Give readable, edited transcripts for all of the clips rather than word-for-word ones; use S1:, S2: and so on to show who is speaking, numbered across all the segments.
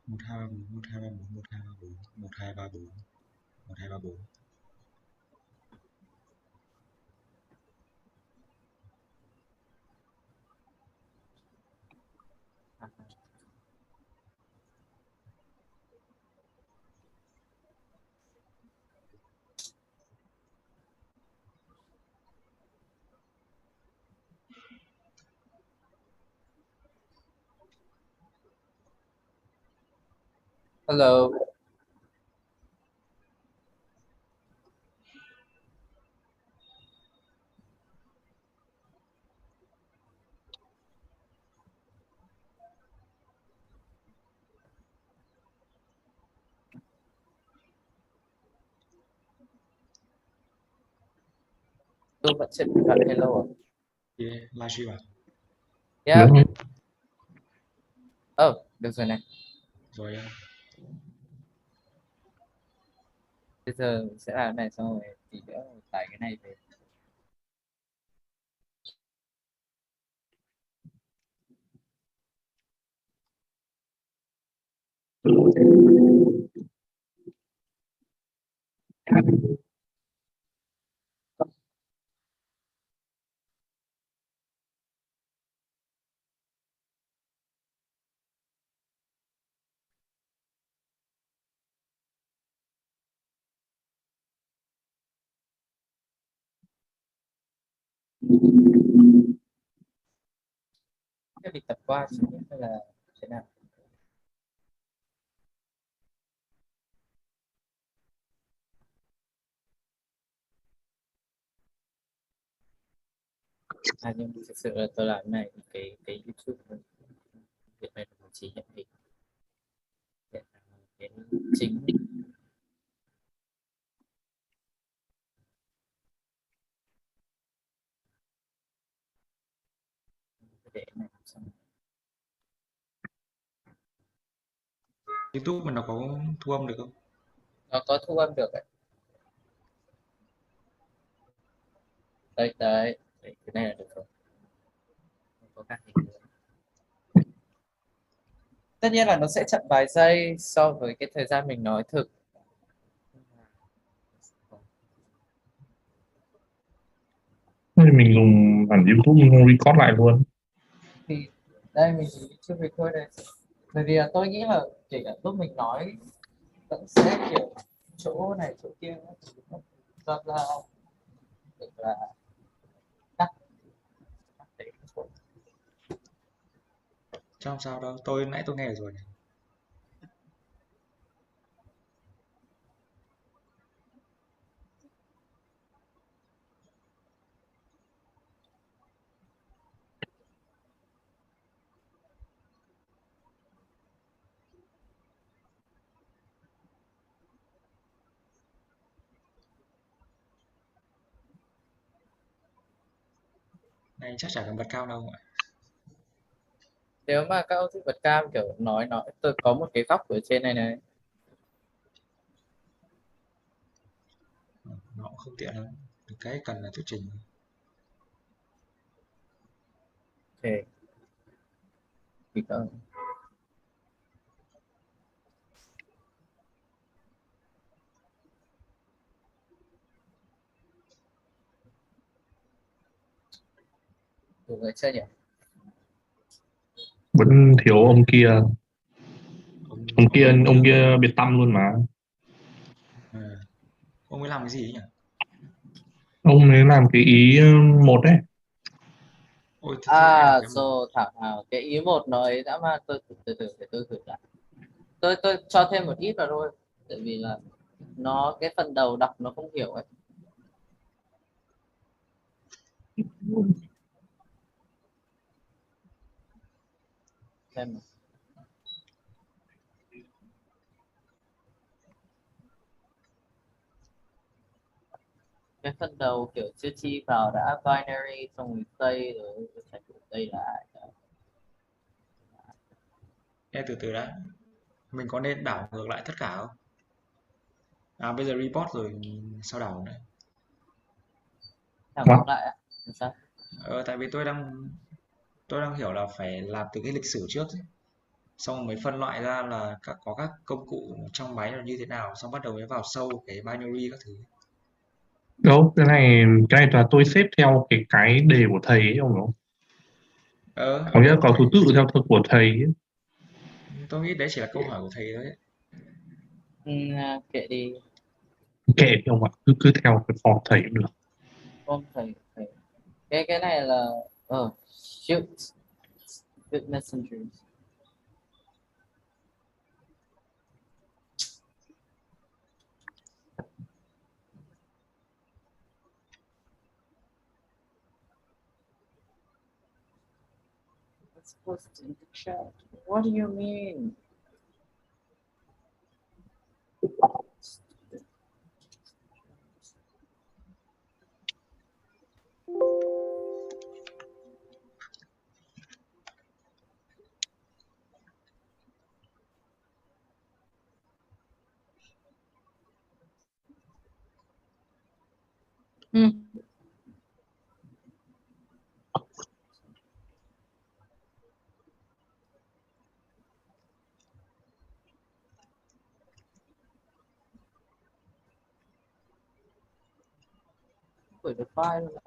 S1: một hai ba bốn một hai ba bốn một hai ba bốn một hai ba bốn một hai ba bốn.
S2: Hello. Tôi vẫn chưa bị bạn hello à?
S1: Yeah, livestream à?
S2: Yeah.
S3: Đúng.
S2: Được rồi này.
S1: Rồi
S2: Bây giờ mình sẽ làm này xong rồi tí nữa tải cái này về. Cái việc tập qua chứ hay là thế nào? Nhưng thực sự là tôi làm này cái YouTube việc này là chỉ hiện thị cái chính để này xong
S1: YouTube mà nó có thu âm được không?
S2: nó có thu âm được ấy. Đấy cái này là được rồi, không có các hình nữa. Tất nhiên là nó sẽ chậm vài giây so với cái thời gian mình nói thực.
S3: Thế thì mình dùng hẳn YouTube record lại luôn.
S2: Thì đây mình chỉ chưa record đây, bởi vì là tôi nghĩ là kể cả lúc mình nói vẫn sẽ kiểu chỗ này chỗ kia nó rất là được là cắt để
S1: Chắc không sao đâu, nãy tôi nghe rồi này. Này chắc chả cần bật cao đâu ạ.
S2: nếu mà các ông thích bật cam kiểu nói tôi có một cái góc ở trên này này.
S1: Nó cũng không tiện lắm. Cái cần là thuyết trình.
S2: Ok thì có đủ người chơi nhỉ.
S3: Vẫn thiếu ông kia. Ông
S1: kia
S3: kia biệt tâm luôn mà.
S1: à, ông ấy làm cái gì ấy nhỉ?
S3: Ông ấy làm cái ý một đấy.
S1: Ôi thế thì lại là cái một.
S2: Rồi thảo nào cái ý một nó ấy đã, mà tôi từ từ để tôi thử lại, tôi cho thêm một ít vào thôi, tại vì là nó cái phần đầu đọc nó không hiểu ấy. Xem nào. Cái phần đầu kiểu chưa chi vào đã binary xong rồi tây rồi phải đây lại.
S1: Ê, từ từ đã. Mình có nên đảo ngược lại tất cả không? À bây giờ report rồi sao đảo nữa?
S2: Thảo
S3: What?
S2: ngược lại ạ. Sao?
S1: Tại vì tôi đang hiểu là phải làm từ cái lịch sử trước ấy. xong rồi mới phân loại ra là có các công cụ trong máy là như thế nào, xong bắt đầu mới vào sâu cái binary các thứ.
S3: Đâu, cái này là tôi xếp theo cái đề của thầy ấy, ông hiểu không? Có nghĩa là có thứ tự theo thứ của thầy ấy.
S1: Tôi nghĩ đấy chỉ là câu hỏi của thầy thôi ấy.
S2: Kệ đi.
S3: Kệ đi ông ạ, cứ theo cái form thầy cũng được.
S2: Không, thầy cái này là shoot good messengers. Let's post in the chat. What do you mean? Gửi được file luôn.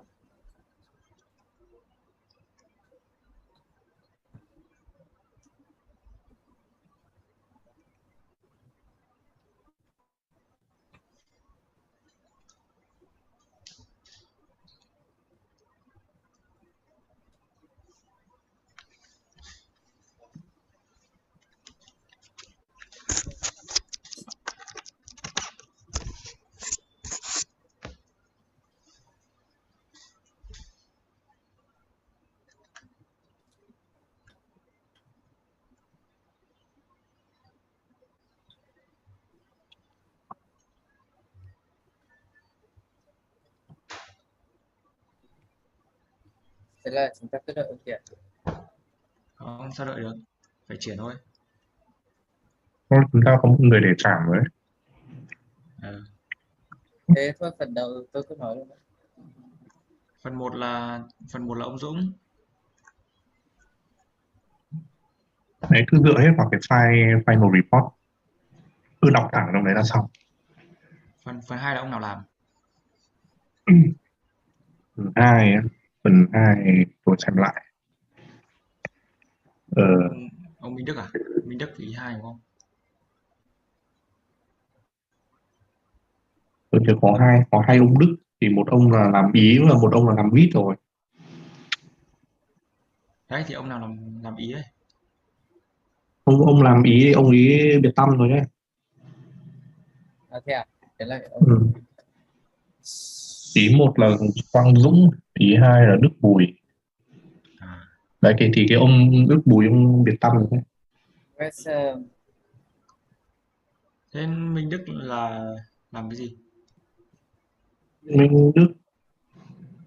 S2: Thế là chúng ta cứ đợi kìa.
S1: Không sao đợi được, phải chuyển thôi.
S3: Thôi, chúng ta có một người để trả rồi đấy.
S2: Thế thôi phần đầu tôi cứ nói luôn.
S1: Phần 1 là ông Dũng.
S3: Đấy, cứ dựa hết vào cái file final report, cứ đọc thẳng trong đấy là xong.
S1: Phần 2 là ông nào làm?
S3: Phần hai tôi xem lại.
S1: Ông Minh Đức à? Minh Đức thì ý 2 đúng không?
S3: Tôi nhớ có hai ông Đức, thì một ông là làm ý và một ông là làm viết rồi.
S1: Đấy thì ông nào làm ý đấy?
S3: Ông làm ý, ông ý biệt tâm rồi đấy.
S2: Thế à? Thế là
S3: Ý một là Quang Dũng, ý hai là Đức Bùi. Đấy thì cái ông Đức Bùi ông biệt tâm rồi đấy.
S1: Thế Minh Đức là làm cái gì?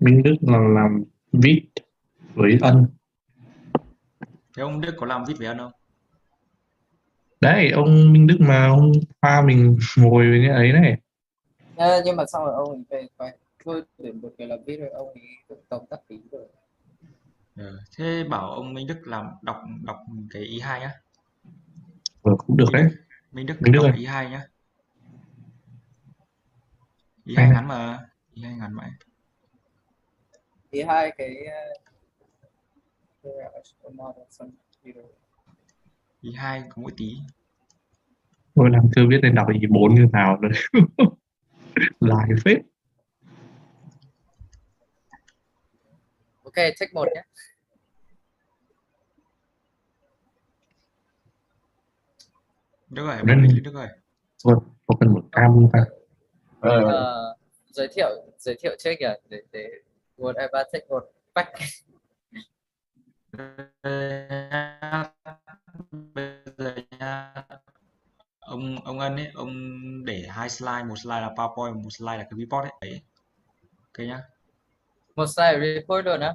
S3: Minh Đức là làm viết với ân.
S1: Thế ông Đức có làm viết với ân không?
S3: Đấy, ông Minh Đức mà ông pha mình ngồi với cái ấy này.
S2: nhưng mà xong rồi ông ấy về quay tôi tuyển một người làm viết rồi ông ấy tự tổng tác phí rồi.
S1: Thế bảo ông Minh Đức làm đọc cái ý 2 nhá.
S3: Cũng được đấy.
S1: Minh Đức
S3: Minh Đức
S1: đọc
S3: ơi.
S1: ý 2 nhá. Ý 2 ngắn mà. Ý 2 ngắn mãi.
S2: Ý hai cái
S1: Ý 2 có mỗi tí.
S3: Tôi đang chưa biết nên đọc ý 4 như nào nữa. Dài phết.
S2: Ok, check 1 nhé.
S1: Đức ơi, bấm mic Đức ơi.
S3: Có cần một cam không ta?
S2: Giới thiệu check kìa để một em check một back.
S1: Bây giờ nha. Ông Ân ấy, ông để 2 slide, một slide là PowerPoint, một slide là cái report ấy. Đấy. Ok nhá.
S2: Một slide report luôn á.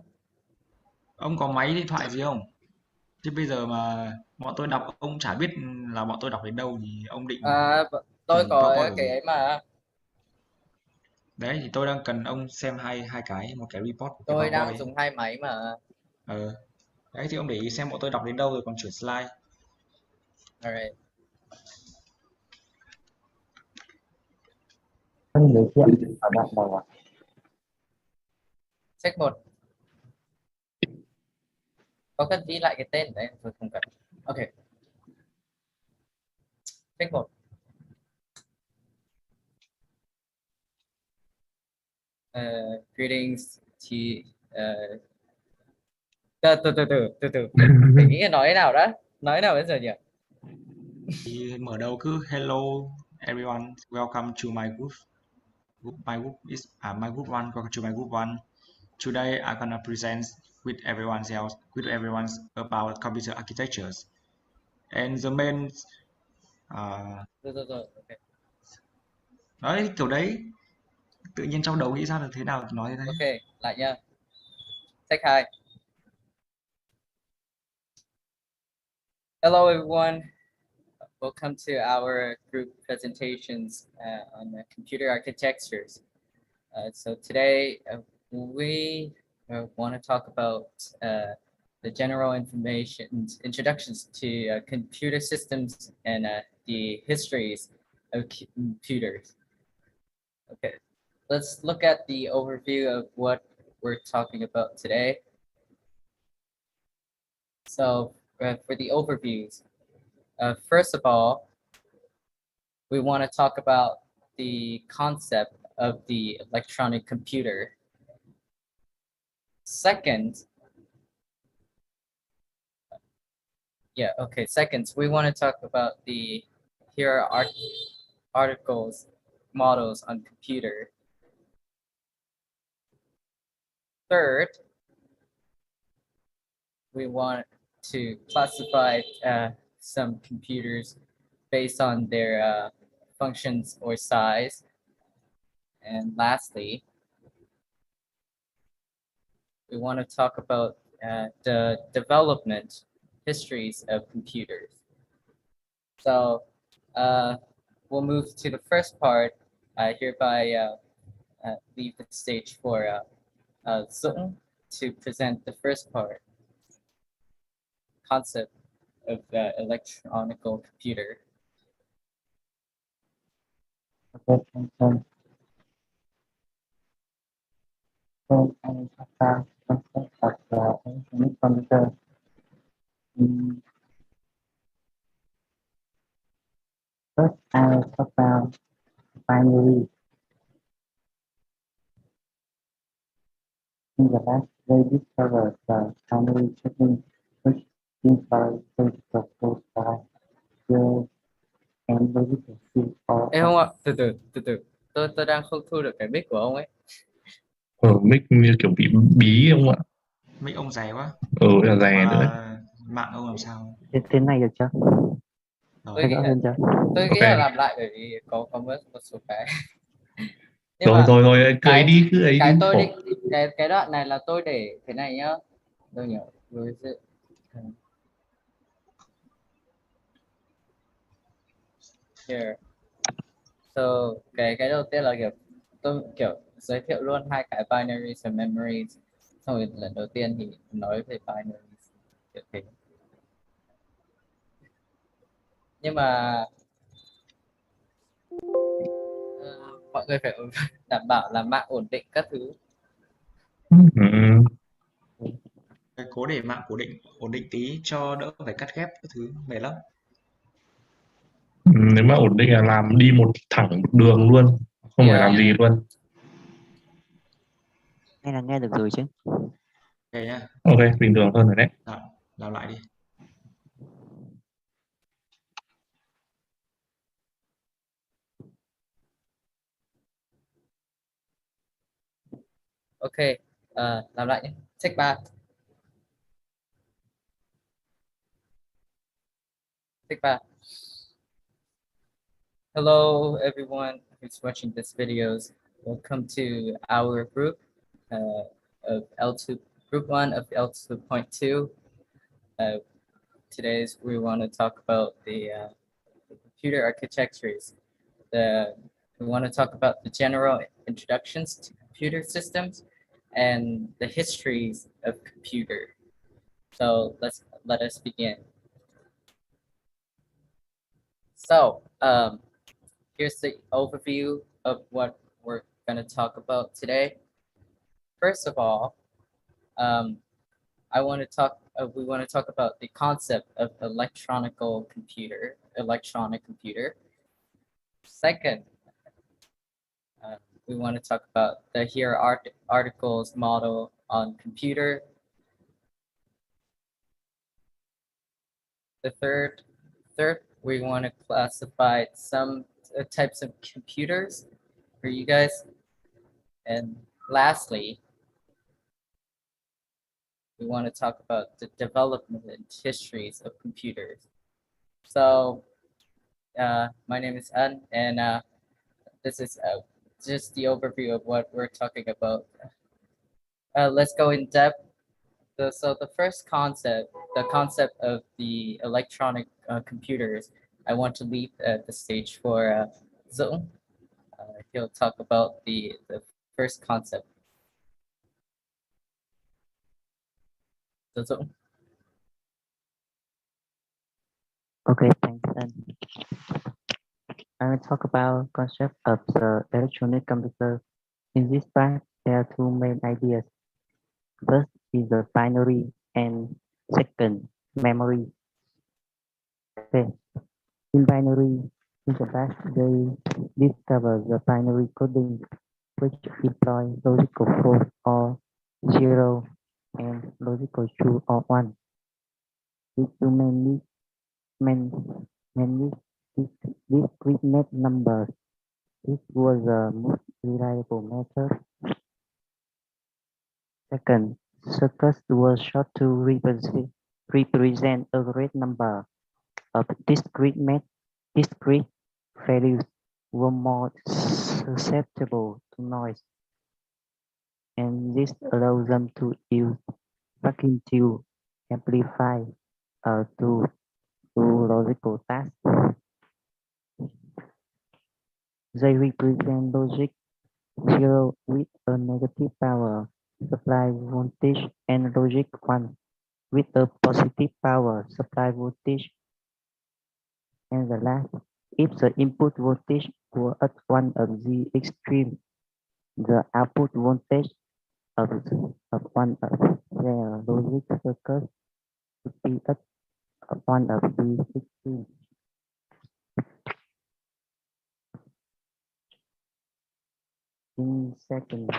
S1: Ông có máy điện thoại gì không? Chứ bây giờ mà bọn tôi đọc ông chả biết là bọn tôi đọc đến đâu thì ông định
S2: Tôi
S1: dùng
S2: có
S1: PowerPoint của
S2: cái
S1: gì?
S2: ấy mà.
S1: Đấy thì tôi đang cần ông xem hai cái, một cái report của cái
S2: Tôi
S1: PowerPoint
S2: đang
S1: ấy.
S2: dùng 2 máy mà.
S1: Đấy thì ông để ý xem bọn tôi đọc đến đâu rồi còn chuyển slide.
S2: All right.
S4: Anh giới thiệu ở đoạn đầu ạ.
S2: Check 1. Có cần ghi lại cái tên đấy thôi, không cần. Ok. Check 1. Greetings to từ phải nghĩ là nói thế nào đã, nói thế nào bây giờ nhỉ?
S1: Thì mở đầu cứ hello everyone, welcome to my group. My group is my group one. Welcome to my group one. Today I'm gonna present with everyone about computer architectures. And the main
S2: Okay.
S1: đấy kiểu đấy, tự nhiên trong đầu nghĩ ra được thế nào thì nói thế đấy.
S2: Ok, lại nha. Take 2. Hello everyone. Welcome to our group presentations on computer architectures. So today we want to talk about the general introductions to computer systems and the histories of computers. Okay, let's look at the overview of what we're talking about today. So for the overviews, first of all, we want to talk about the concept of the electronic computer. Second, second, we want to talk about the articles, models on computer. Third, we want to classify some computers based on their functions or size. And lastly, we want to talk about the development histories of computers. So we'll move to the first part. I hereby leave the stage for Sutton to present the first part, concept of the electronic computer.
S4: Okay, so I talk about concept of the electronic computer. First, I talk about binary. In the last, they discovered the binary checking, which implies physical code by zero and logical field or.
S2: Ê không ạ, từ từ, tôi đang không thu được cái mic của ông ấy.
S3: Mic như kiểu bị bí không ạ?
S1: Mic ông dài quá.
S3: Là dài nữa.
S1: Mạng ông làm sao?
S4: Thế này được chưa?
S2: Tôi nghĩ là làm lại bởi vì có mất một số cái. Nhưng
S3: rồi cười đi, cứ ấy
S2: cái
S3: đi.
S2: tôi định cái đoạn này là tôi để thế này nhá. Tôi nhớ với sự here. So cái đầu tiên là tôi giới thiệu luôn hai cái binaries và memories. Xong rồi lần đầu tiên thì nói về binaries kiểu thế. Nhưng mà mọi người phải đảm bảo là mạng ổn định các thứ.
S1: Cố để mạng ổn định tí cho đỡ phải cắt ghép các thứ, mệt lắm.
S3: Nếu mà ổn định là làm đi một đường luôn, không phải làm gì luôn.
S4: Nghe là nghe được rồi chứ.
S1: Ok nhá.
S3: Ok, bình thường hơn rồi đấy.
S1: Làm lại đi.
S2: Ok, làm lại nhé. Check 3. Check 3. Hello everyone who's watching this videos. Welcome to our group of L2 group 1 of L2.2. Today we want to talk about the computer architectures. We want to talk about the general introductions to computer systems and the histories of computer. So let us begin. So here's the overview of what we're going to talk about today. First of all, we want to talk about the concept of electronic computer. Second, we want to talk about the hierarchicals model on computer. The third, we want to classify some types of computers for you guys. And lastly, we want to talk about the development and histories of computers. So my name is An, and this is just the overview of what we're talking about. Let's go in depth. So the first concept, the concept of the electronic computers, I want to leave the stage for Zung. He'll talk about the first concept. So Zung.
S4: Okay, thanks. And I will talk about concept of the electronic computer. In this part, there are two main ideas. First is the binary, and second, memory. Okay. In binary, in the past, they discovered the binary coding, which employ logical false or 0 and logical true or 1. These two mainly discrete numbers. This was the most reliable method. Second, circles were short to represent a great number of discrete values were more susceptible to noise, and this allows them to use vacuum to amplify to logical tasks. They represent logic 0 with a negative power supply voltage and logic 1 with a positive power supply voltage. And the last, if the input voltage were at one of the extremes, the output voltage of one of their logic circuits would be at one of the extremes. In second,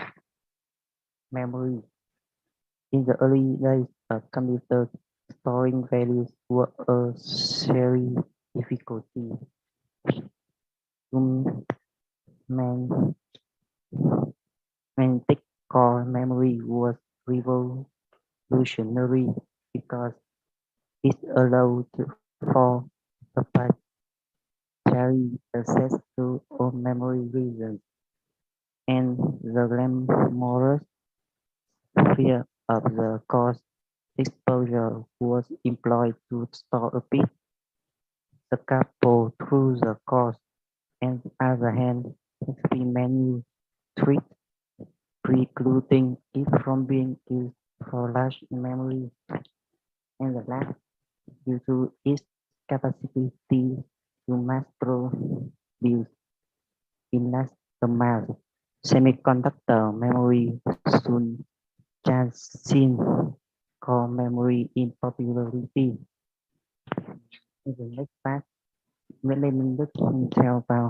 S4: memory. In the early days of computers, storing values were a very difficulty. Magnetic core memory was revolutionary because it allowed for proprietary access to all memory regions, and the glamorous fear of the coarse exposure was employed to store a bit scalpel through the course. On the other hand, experimental treat precluding it from being used for large memory, and the last due to its capacity to mass produce in large amounts. Semiconductor memory soon transcend core memory in popularity. In the next part, Lê Minh Đức theo vào.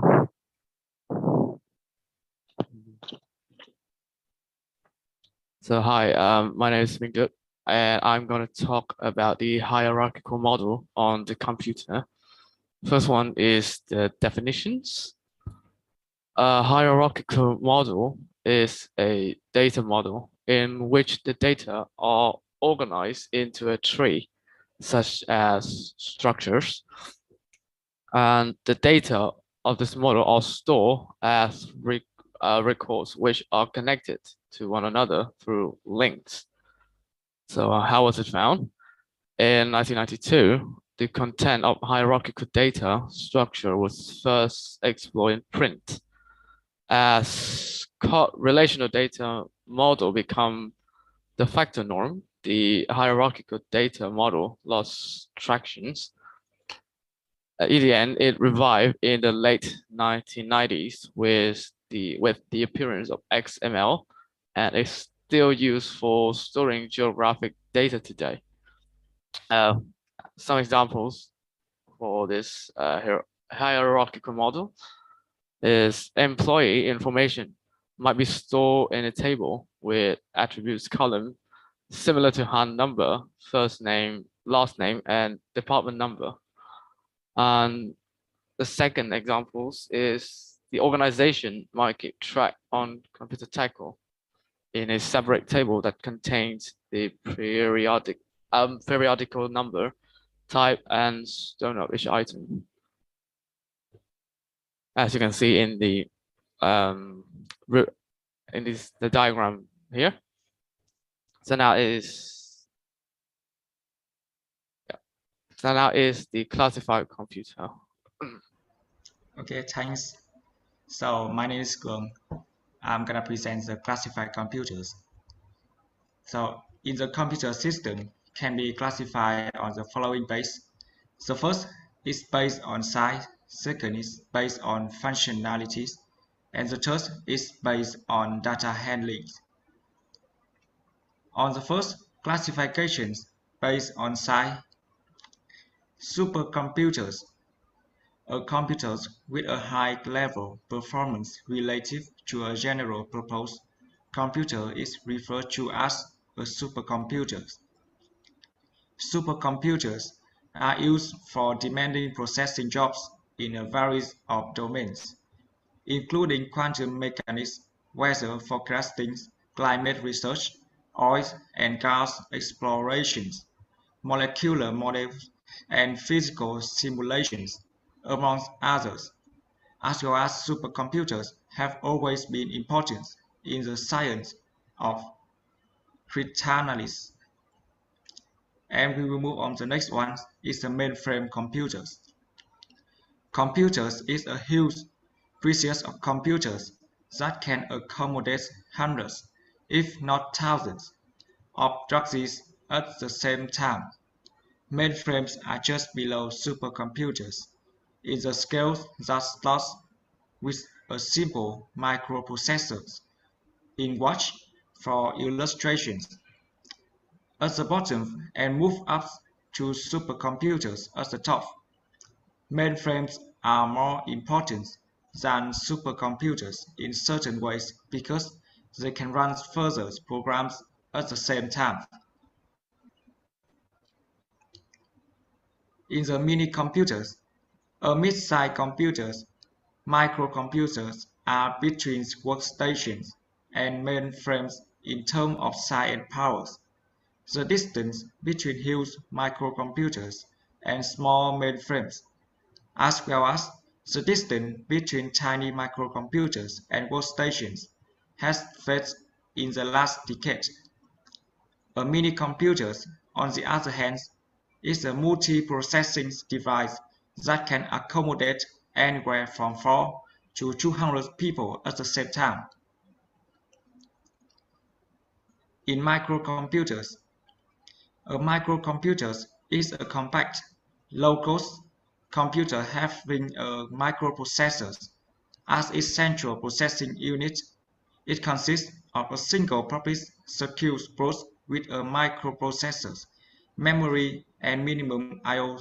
S5: So hi, my name is Minh Đức, and I'm going to talk about the hierarchical model on the computer. First one is the definitions. A hierarchical model is a data model in which the data are organized into a tree, such as structures, and the data of this model are stored as records which are connected to one another through links. So how was it found? In 1992, the content of hierarchical data structure was first explored in print. As relational data model become de facto norm, the hierarchical data model lost traction. In the end, it revived in the late 1990s with the appearance of XML, and is still used for storing geographic data today. Some examples for this hierarchical model is employee information might be stored in a table with attributes column similar to hand number, first name, last name, and department number. And the second examples is the organization might keep track on computer tackle in a separate table that contains the periodical number, type, and stone of each item. As you can see in the the diagram here. So now is the classified computer.
S1: Okay, thanks. So my name is Cường. I'm gonna present the classified computers. So in the computer system can be classified on the following base. The first is based on size, second is based on functionalities, and the third is based on data handling. On the first classifications based on size, supercomputers are computers with a high level performance relative to a general purpose computer is referred to as a supercomputer. Supercomputers are used for demanding processing jobs in a variety of domains, including quantum mechanics, weather forecasting, climate research, oil and gas explorations, molecular models, and physical simulations, among others, as well as supercomputers have always been important in the science of cryptanalysis. And we will move on to the next one is the mainframe computers. Computers is a huge species of computers that can accommodate hundreds, if not thousands, of drugs at the same time. Mainframes are just below supercomputers in the scale that starts with a simple microprocessor in watch for illustrations at the bottom and move up to supercomputers at the top. Mainframes are more important than supercomputers in certain ways because they can run further programs at the same time. In the mini-computers, or mid-sized computers, microcomputers are between workstations and mainframes in terms of size and powers. The distance between huge microcomputers and small mainframes, as well as the distance between tiny microcomputers and workstations, has faded in the last decade. A mini-computer, on the other hand, is a multi-processing device that can accommodate anywhere from 4 to 200 people at the same time. In microcomputers, a microcomputer is a compact, low-cost computer having a microprocessor as its central processing unit. It consists of a single-purpose circuit board with a microprocessor, memory, and minimum I/O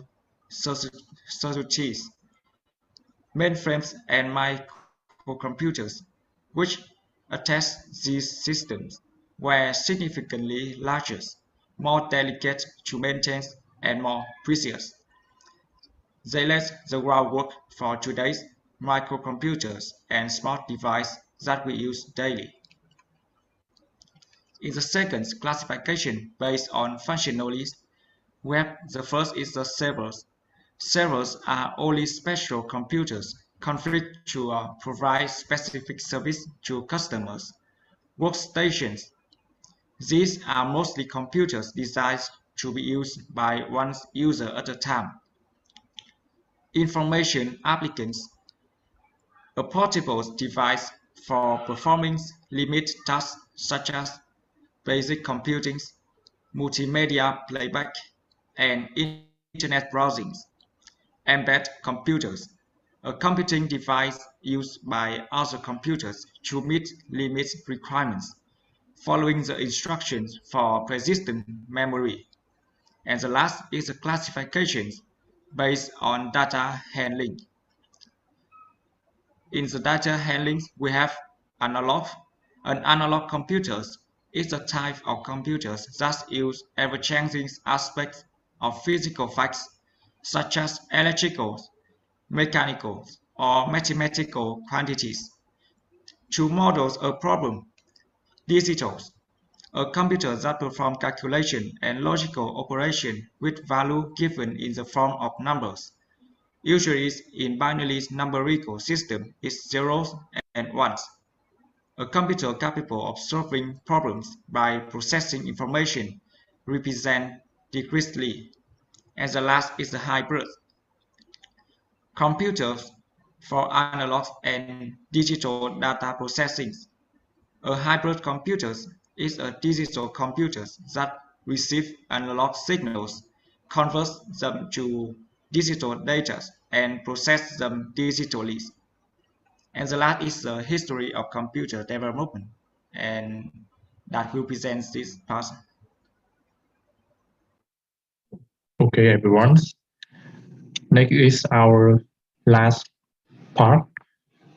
S1: circuitries. Mainframes and microcomputers, which attach these systems, were significantly larger, more delicate to maintain, and more precious. They laid the groundwork for today's microcomputers and smart devices that we use daily. In the second classification based on functionalities, we have the first is the servers. Servers are only special computers configured to provide specific service to customers. Workstations. These are mostly computers designed to be used by one user at a time. Information applicants. A portable device for performing limited tasks such as basic computing, multimedia playback, and internet browsing. Embedded computers, a computing device used by other computers to meet limit requirements, following the instructions for persistent memory. And the last is the classifications based on data handling. In the data handling, we have analog. An analog computer is a type of computers that use ever-changing aspects of physical facts, such as electrical, mechanical, or mathematical quantities, to model a problem. Digital, a computer that performs calculation and logical operation with value given in the form of numbers. Usually in binary numerical system is zeros and ones. A computer capable of solving problems by processing information represent discretely. And the last is the hybrid. Computers for analog and digital data processing. A hybrid computer is a digital computer that receives analog signals, converts them to digital data, and processes them digitally. And the last is the history of computer development, and that will present this part.
S3: Okay, everyone. Next is our last part.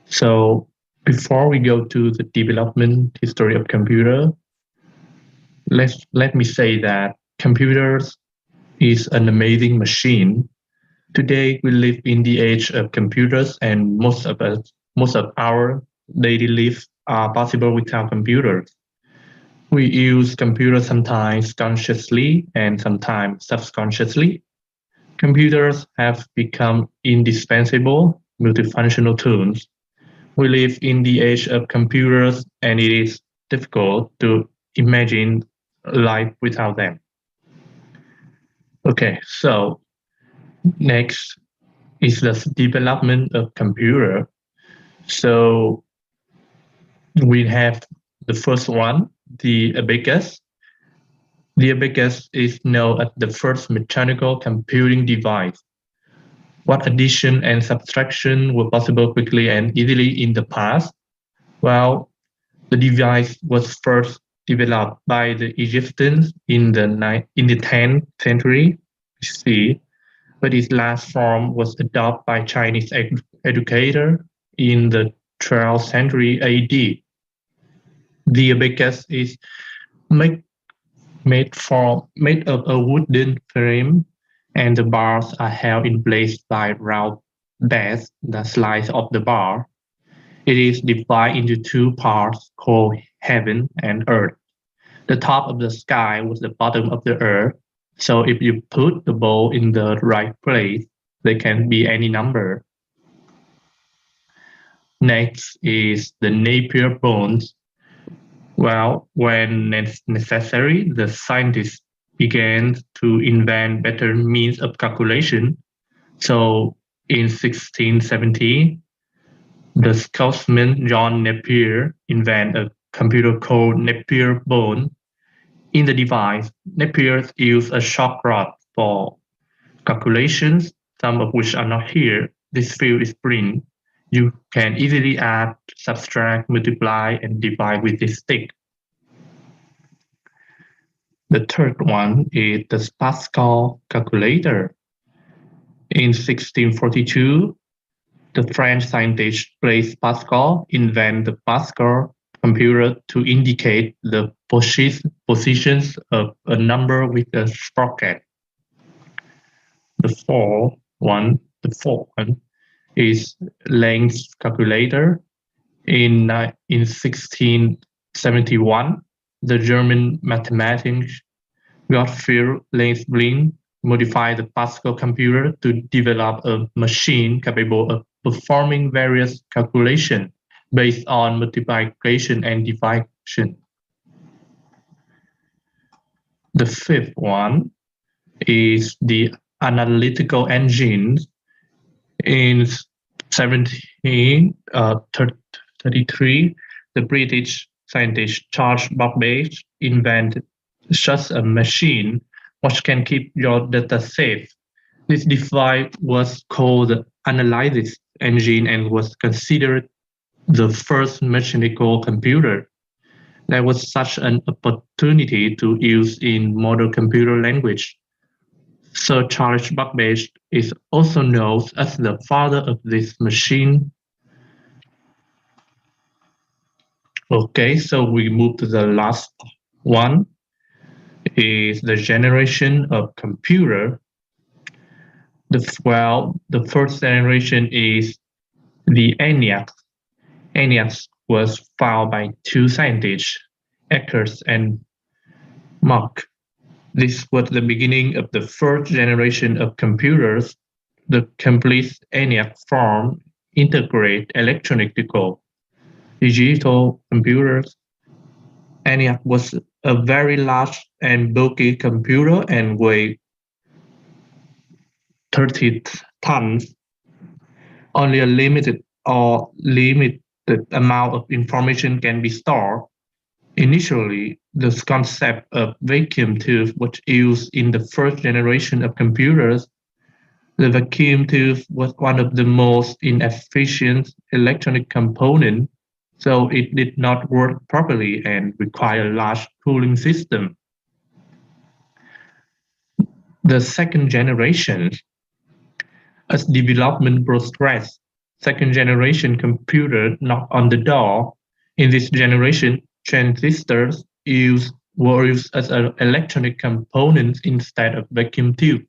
S3: So before we go to the development history of computer, let me say that computers is an amazing machine. Today we live in the age of computers, and most of our daily life are possible without computers. We use computers sometimes consciously and sometimes subconsciously. Computers have become indispensable multifunctional tools. We live in the age of computers, and it is difficult to imagine life without them. Okay, so next is the development of computer. So we have the first one, the abacus. The abacus is known as the first mechanical computing device. What addition and subtraction were possible quickly and easily in the past? Well, the device was first developed by the Egyptians in the 10th century BC, but its last form was adopted by Chinese educator in the 12th century AD. The abacus is made of a wooden frame, and the bars are held in place by round bags that slice off the bar. It is divided into two parts called heaven and earth. The top of the sky was the bottom of the earth, so if you put the ball in the right place, there can be any number. Next is the Napier bones. Well, when necessary, the scientists began to invent better means of calculation. So in 1670, the Scotsman John Napier invented a computer called Napier bone. In the device, Napier used a shock rod for calculations, some of which are not here. This field is print. You can easily add, subtract, multiply, and divide with this stick. The third one is the Pascal calculator. In 1642, the French scientist Blaise Pascal invented the Pascal computer to indicate the positions of a number with a sprocket. The fourth one is Lenz calculator. In 1671, the German mathematician Gottfried Leibniz modified the Pascal computer to develop a machine capable of performing various calculations based on multiplication and division. The fifth one is the analytical engine. In 1733, the British scientist Charles Babbage invented such a machine which can keep your data safe. This device was called the analysis engine and was considered the first mechanical computer. There was such an opportunity to use in modern computer language. Sir Charles Babbage is also known as the father of this machine. Okay, so we move to the last one, is the generation of computer. The first generation is the ENIAC. ENIAC was found by two scientists, Eckers and Mach. This was the beginning of the first generation of computers. The complete ENIAC form integrate electronical digital computers. ENIAC was a very large and bulky computer and weighed 30 tons. Only a limited amount of information can be stored. Initially, the concept of vacuum tube was used in the first generation of computers. The vacuum tube was one of the most inefficient electronic components, so it did not work properly and required a large cooling system. The second generation, as development progressed, second generation computer knocked on the door. In this generation, transistors were used as electronic components instead of vacuum tube.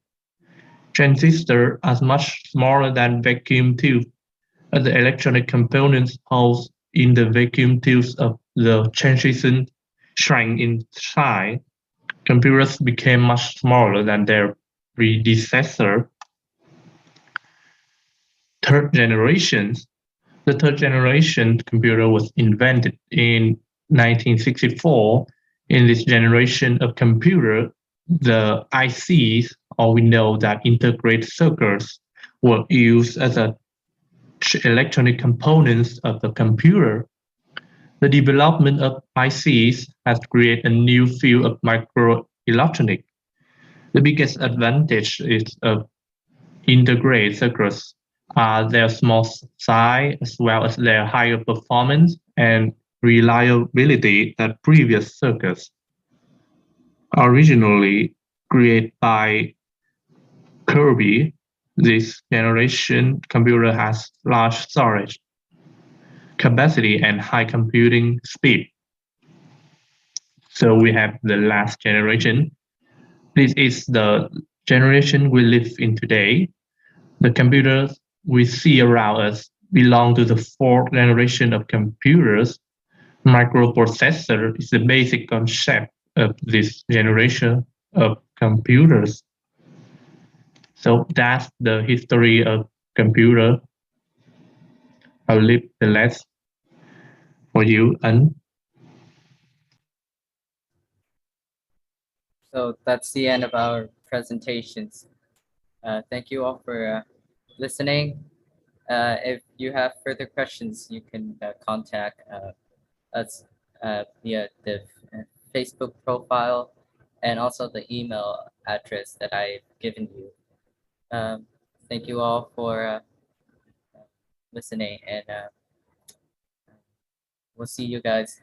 S3: Transistors are much smaller than vacuum tube, as the electronic components housed in the vacuum tubes of the transition shrank in size. Computers became much smaller than their predecessor. Third generation. The third generation computer was invented in 1964. In this generation of computer, the ICs, or we know that integrated circuits, were used as electronic components of the computer. The development of ICs has created a new field of microelectronics. The biggest advantage is of integrated circuits are their small size as well as their higher performance and reliability than previous circuits. Originally created by Kirby, this generation computer has large storage capacity and high computing speed. So we have the last generation. This is the generation we live in today. The computers we see around us belong to the fourth generation of computers. Microprocessor is the basic concept of this generation of computers. So that's the history of computer. I'll leave the rest for you, Ấn.
S2: So that's the end of our presentations. Thank you all for listening. If you have further questions, you can contact us via the Facebook profile and also the email address that I've given you. Thank you all for listening, and we'll see you guys.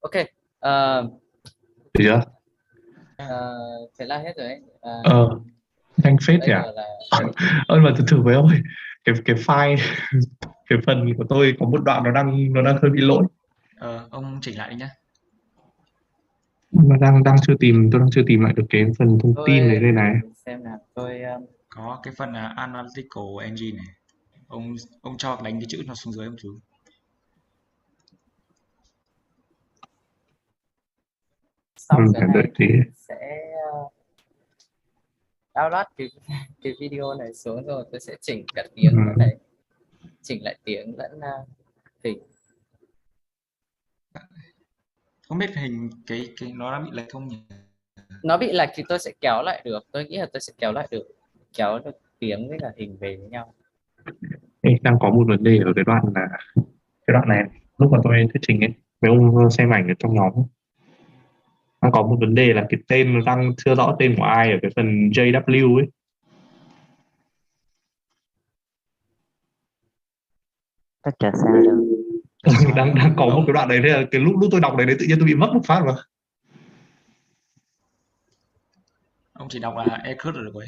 S2: Okay.
S3: Yeah.
S2: Thế là hết rồi ấy.
S3: Nhanh phết
S2: Bây
S3: nhỉ.
S2: giờ là
S3: Ơn mà từ với ông ơi, cái file cái phần của tôi có một đoạn nó đang hơi bị lỗi.
S1: Ông chỉnh lại đi nhé.
S3: Mà tôi đang chưa tìm lại được cái phần thông tin này đây này.
S2: Xem nào, tôi
S1: Có cái phần là analytical engine này. Ông cho đánh cái chữ nó xuống dưới không chú?
S2: sau cái này
S3: Đợi tí.
S2: sẽ download cái video này xuống rồi tôi sẽ chỉnh cả tiếng nữa này, chỉnh lại tiếng lẫn hình.
S1: Không biết hình cái nó đã bị lệch không nhỉ?
S2: Nó bị lệch thì tôi sẽ kéo lại được, tôi nghĩ là tôi sẽ kéo lại được, kéo được tiếng với cả hình về với nhau.
S3: Đang có một vấn đề ở cái đoạn này. Lúc mà tôi thuyết trình ấy, mấy ông xem ảnh ở trong nhóm ấy, đang có một vấn đề là cái tên nó đang chưa rõ tên của ai ở cái phần JW ấy.
S4: Chắc chả sao đâu.
S3: đang có một cái đoạn đấy, thế là cái lúc tôi đọc đấy tự nhiên tôi bị mất một phát mà.
S1: Ông chỉ đọc là e-code rồi được rồi.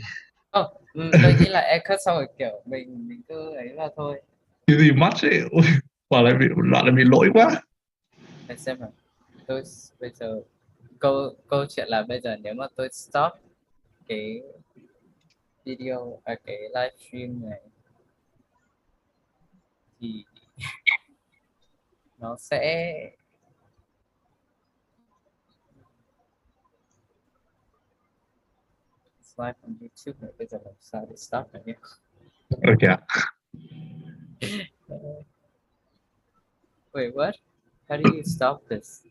S2: Tôi nghĩ là e-cut xong rồi kiểu mình cứ ấy là thôi.
S3: Cái gì mất ấy, ôi, quả lại bị lỗi quá.
S2: Để xem nào. Tôi bây giờ câu chuyện là bây giờ nếu mà tôi stop cái video cái livestream này thì nó sẽ live on YouTube này, bây giờ làm sao để stop này nhé.
S3: Ok.
S2: Wait, what? How do you stop this?